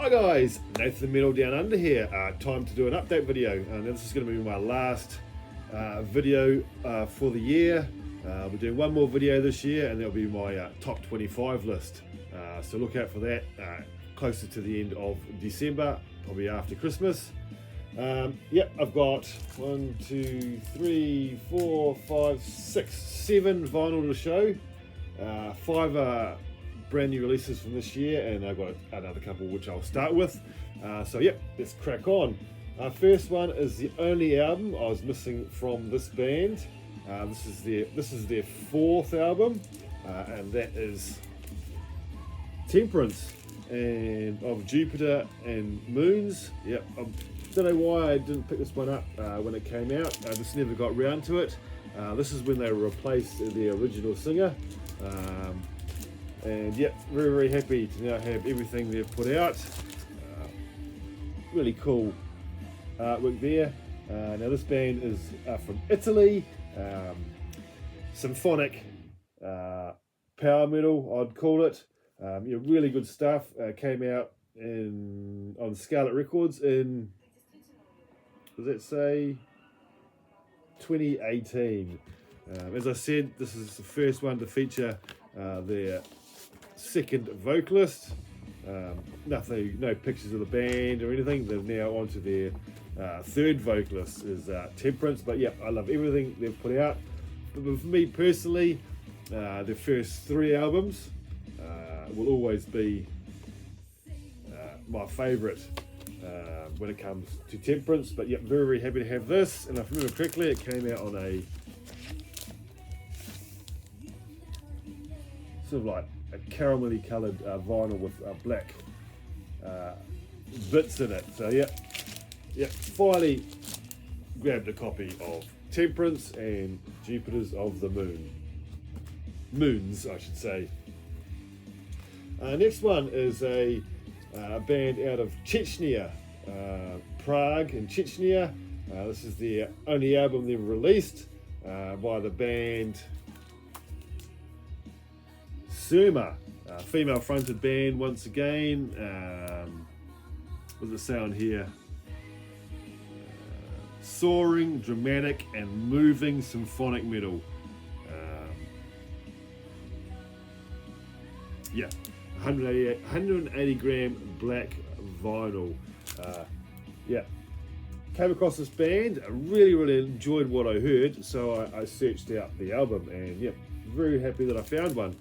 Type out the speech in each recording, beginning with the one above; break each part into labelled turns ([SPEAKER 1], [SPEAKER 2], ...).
[SPEAKER 1] Hi guys, Nathan Metal Down Under here. Time to do an update video, and this is going to be my last video for the year. We're doing one more video this year, and that'll be my top 25 list. So look out for that closer to the end of December, probably after Christmas. Yep, I've got 1, 2, 3, 4, 5, 6, 7 vinyl to show. 5 brand new releases from this year, and I've got another couple which I'll start with. So yep, let's crack on. First one is the only album I was missing from this band. This is their 4th album, and that is Temperance and of Jupiter and Moons. Yep, I don't know why I didn't pick this one up when it came out. I just never got round to it. This is when they replaced the original singer. And yep, very, very happy to now have everything they've put out. Really cool artwork there. Now this band is from Italy. Symphonic power metal, I'd call it. Really good stuff. Came out on Scarlet Records in, does that say 2018? As I said, this is the first one to feature their second vocalist. No pictures of the band or anything. They're now onto their third vocalist, is Temperance. But yeah, I love everything they've put out. But for me personally, their first 3 albums will always be my favourite when it comes to Temperance. But yeah, very, very happy to have this. And if I remember correctly, it came out on a sort of like a caramelly coloured vinyl with black bits in it. So yeah, finally grabbed a copy of Temperance and Jupiters of the Moons, I should say. Next one is a band out of Chechnya, Prague in Chechnya. This is the only album they've released by the band Surma, female fronted band once again. What does it say on here? Soaring, dramatic and moving symphonic metal. 180 gram black vinyl. Came across this band. I really enjoyed what I heard, so I searched out the album, and very happy that I found one.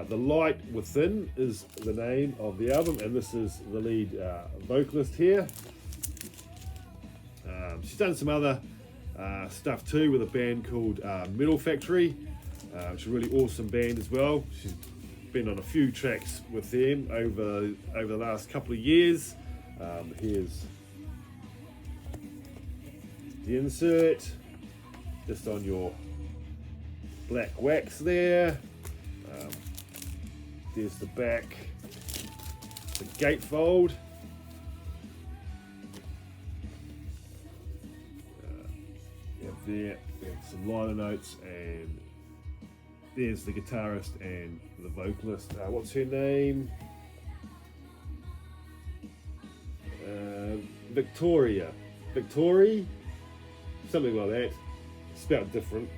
[SPEAKER 1] The Light Within is the name of the album, and this is the lead vocalist here. She's done some other stuff too with a band called Metal Factory, which is a really awesome band as well. She's been on a few tracks with them over the last couple of years. Here's the insert, just on your black wax there. There's the back, the gatefold. There, we have some liner notes, and there's the guitarist and the vocalist. What's her name? Victoria, something like that. Spelled different,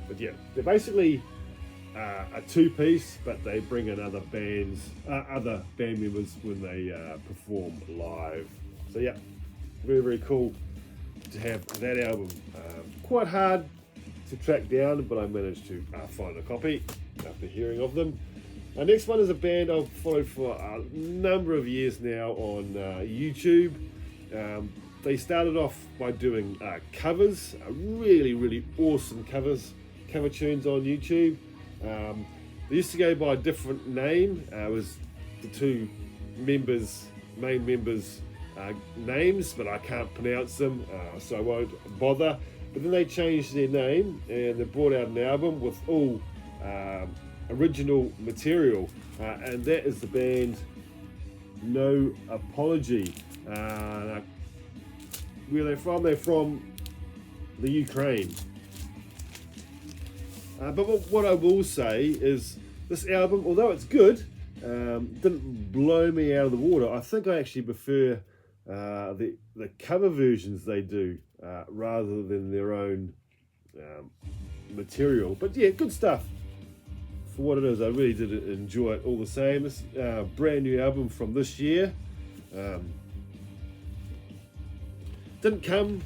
[SPEAKER 1] but they're basically a 2-piece, but they bring in other band members when they perform live. So yeah, very cool to have that album. Quite hard to track down, but I managed to find a copy after hearing of them. Our next one is a band I've followed for a number of years now on YouTube. They started off by doing covers, really awesome cover tunes on YouTube. They used to go by a different name. It was the 2 main members' names, but I can't pronounce them, so I won't bother. But then they changed their name, and they brought out an album with all original material, and that is the band No Apology. Where they're from? They're from the Ukraine. But what I will say is this album, although it's good, Didn't blow me out of the water. I think I actually prefer the cover versions they do rather than their own material. But yeah, good stuff for what it is. I really did enjoy it all the same. This brand new album from this year. Didn't come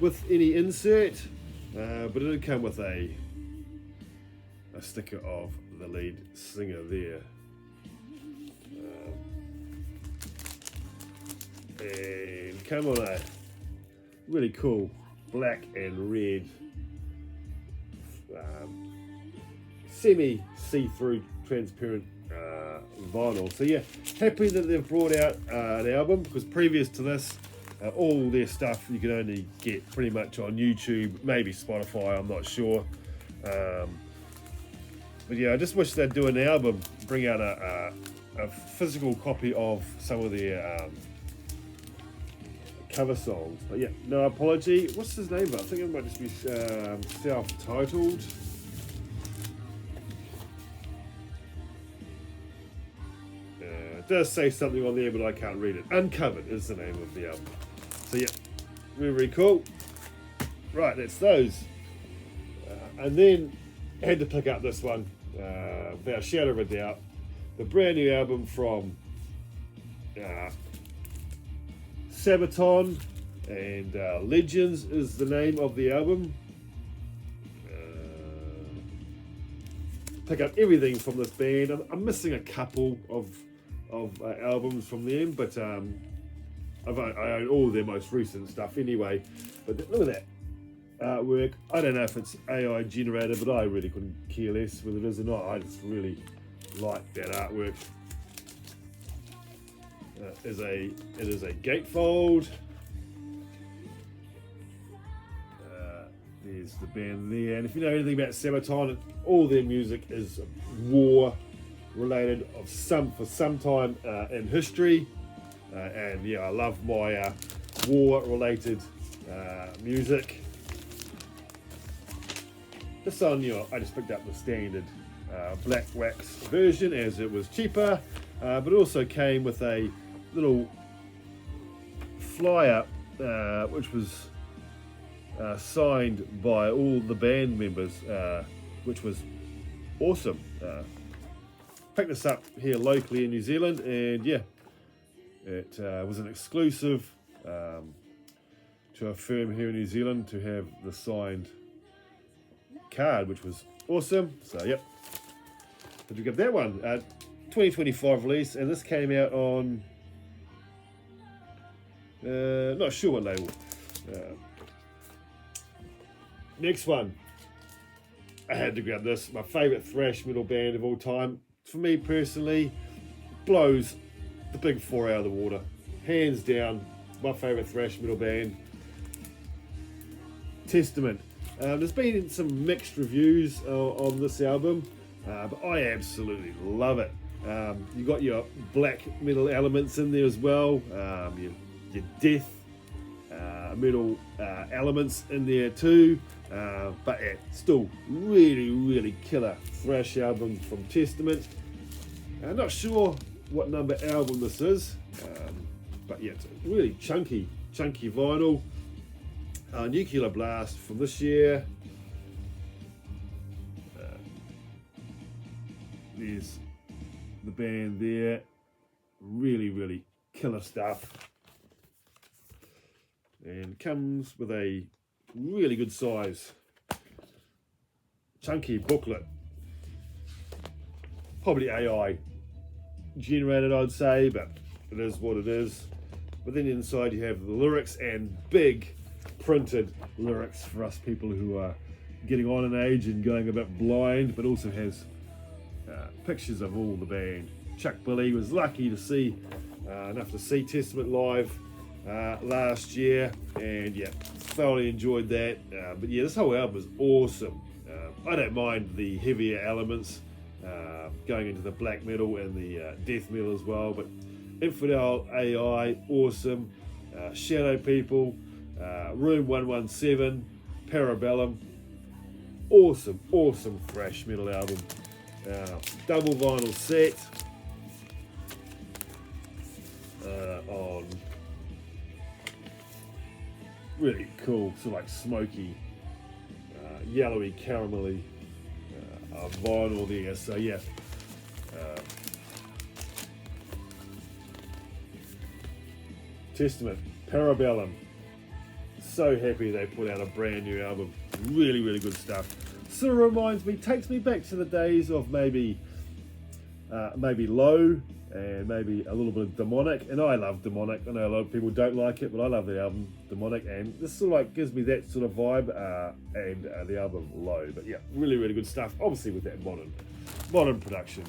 [SPEAKER 1] with any insert, but it did come with a sticker of the lead singer there. And come on, a really cool black and red semi see-through transparent vinyl. So yeah, happy that they've brought out an album, because previous to this all their stuff you can only get pretty much on YouTube, maybe Spotify, I'm not sure. But yeah, I just wish they'd do an album, bring out a physical copy of some of their cover songs. But yeah, no apology. What's his name? I think it might just be self-titled. It does say something on there, but I can't read it. Uncovered is the name of the album. So yeah, really, really cool. Right, that's those. And then I had to pick up this one, without a shadow of a doubt. The brand new album from Sabaton, and Legends is the name of the album. Pick up everything from this band. I'm missing a couple of albums from them, but I own all their most recent stuff anyway. But look at that artwork. I don't know if it's AI generated, but I really couldn't care less whether it is or not. I just really like that artwork. It is a gatefold. There's the band there, and if you know anything about Sabaton, all their music is war related for some time in history, and yeah, I love my war related music. This one, I just picked up the standard black wax version as it was cheaper, but it also came with a little flyer which was signed by all the band members, which was awesome. Picked this up here locally in New Zealand, and yeah, it was an exclusive to a firm here in New Zealand to have the signed card, which was awesome. So yep, did you get that one? 2025 release, and this came out on not sure what label. Next one, I had to grab this. My favourite thrash metal band of all time. For me personally, blows the big four out of the water. Hands down, my favourite thrash metal band. Testament. There's been some mixed reviews on this album, but I absolutely love it. You got your black metal elements in there as well, your death metal elements in there too, but yeah, still really, really killer thrash album from Testament. I'm not sure what number album this is, but yeah, it's a really chunky vinyl. Nuclear Blast from this year. There's the band there. Really, really killer stuff. And comes with a really good size chunky booklet. Probably AI generated, I'd say, but it is what it is. But then inside you have the lyrics, and big printed lyrics for us people who are getting on in age and going a bit blind, but also has pictures of all the band. Chuck Billy was lucky to see enough to see Testament live last year, and yeah, thoroughly enjoyed that. But yeah, this whole album is awesome. I don't mind the heavier elements going into the black metal and the death metal as well, but Infidel, AI, awesome. Shadow People, Room 117, Parabellum, awesome thrash metal album. Double vinyl set, on really cool, sort of like smoky, yellowy, caramelly vinyl there. So yeah, Testament, Parabellum. So happy they put out a brand new album. Really, really good stuff. Sort of reminds me, takes me back to the days of maybe Low and maybe a little bit of Demonic. And I love Demonic. I know a lot of people don't like it, but I love the album Demonic. And this sort of like gives me that sort of vibe. And the album Low. But yeah, really, really good stuff. Obviously with that modern production.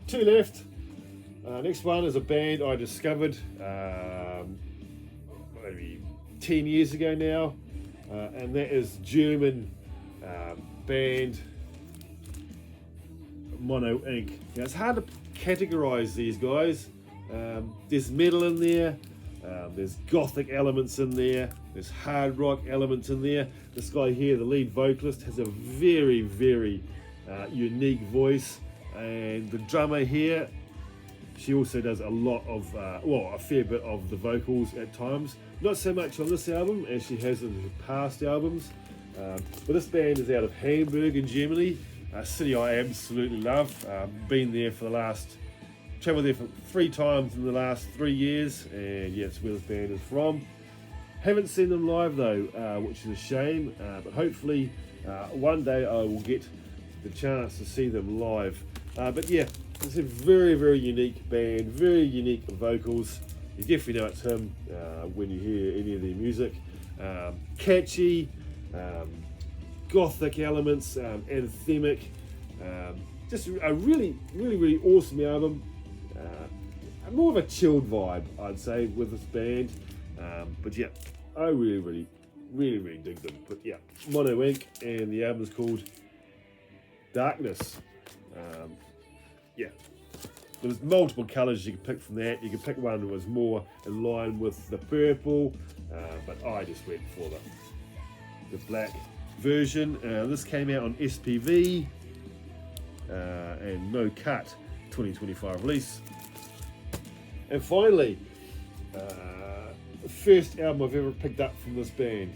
[SPEAKER 1] Two left. Next one is a band I discovered maybe 10 years ago now, and that is German band Mono Inc. Now it's hard to categorize these guys. There's metal in there, there's gothic elements in there, there's hard rock elements in there. This guy here, the lead vocalist, has a very, very unique voice, and the drummer here, she also does a lot of, a fair bit of the vocals at times. Not so much on this album as she has in her past albums. But this band is out of Hamburg in Germany, a city I absolutely love. Been there travelled there for 3 times in the last 3 years, and yeah, it's where this band is from. Haven't seen them live though, which is a shame, but hopefully one day I will get the chance to see them live. But yeah, it's a very, very unique band, very unique vocals. You definitely know it's him when you hear any of their music. Catchy, gothic elements, anthemic. Just a really, really, really awesome album. More of a chilled vibe, I'd say, with this band. But yeah, I really, really, really, really dig them. But yeah, Mono Inc. and the album is called Darkness. Yeah, there's multiple colours you can pick from that. You can pick one that was more in line with the purple, but I just went for the black version. This came out on SPV and No Cut 2025 release. And finally, the first album I've ever picked up from this band.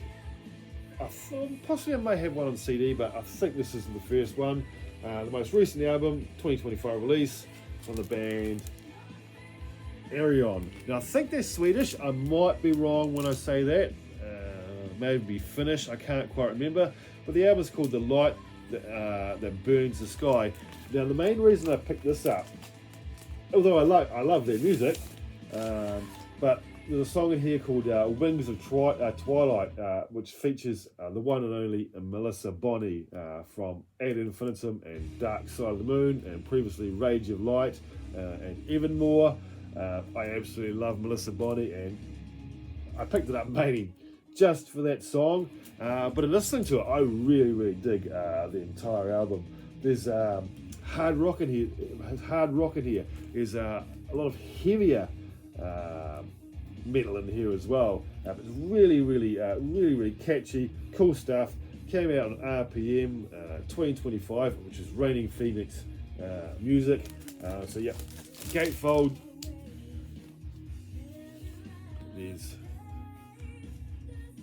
[SPEAKER 1] Possibly I may have one on CD, but I think this is the first one. The most recent album, 2025 release, from the band Arion. Now I think they're Swedish. I might be wrong when I say that. Maybe Finnish. I can't quite remember. But the album is called The Light That Burns the Sky. Now the main reason I picked this up, although I love their music, but there's a song in here called Wings of Twilight, which features the one and only Melissa Bonney from Ad Infinitum and Dark Side of the Moon, and previously Rage of Light, and even more. I absolutely love Melissa Bonney, and I picked it up mainly just for that song. But in listening to it, I really, really dig the entire album. There's hard rock in here. There's a lot of heavier metal in here as well. It's really, really, really, really catchy, cool stuff. Came out on RPM 2025, which is Raining Phoenix music. So yeah, gatefold. There's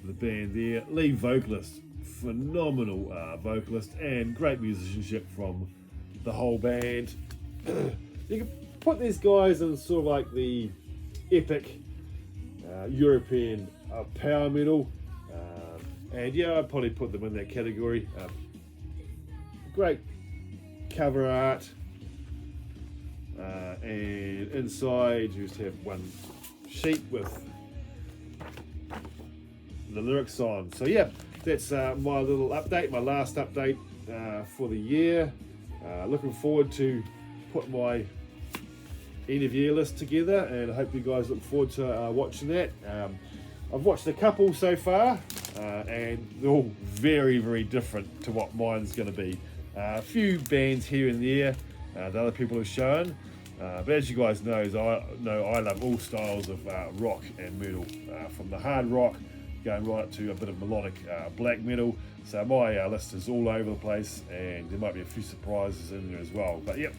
[SPEAKER 1] the band there. Lead vocalist, phenomenal vocalist, and great musicianship from the whole band. You can put these guys in sort of like the epic European power metal, and yeah, I'd probably put them in that category. Great cover art, and inside you just have one sheet with the lyrics on. So yeah, that's my little update, my last update for the year. Looking forward to put my end of year list together, and I hope you guys look forward to watching that. I've watched a couple so far, and they're all very, very different to what mine's going to be. A few bands here and there that other people have shown, but as you guys know, I love all styles of rock and metal, from the hard rock going right up to a bit of melodic black metal. So my list is all over the place, and there might be a few surprises in there as well. But yep,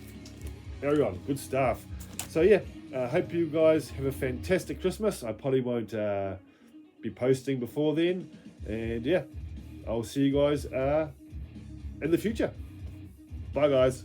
[SPEAKER 1] Carry on, good stuff. So yeah, hope you guys have a fantastic Christmas. I probably won't be posting before then, and yeah, I'll see you guys in the future. Bye guys.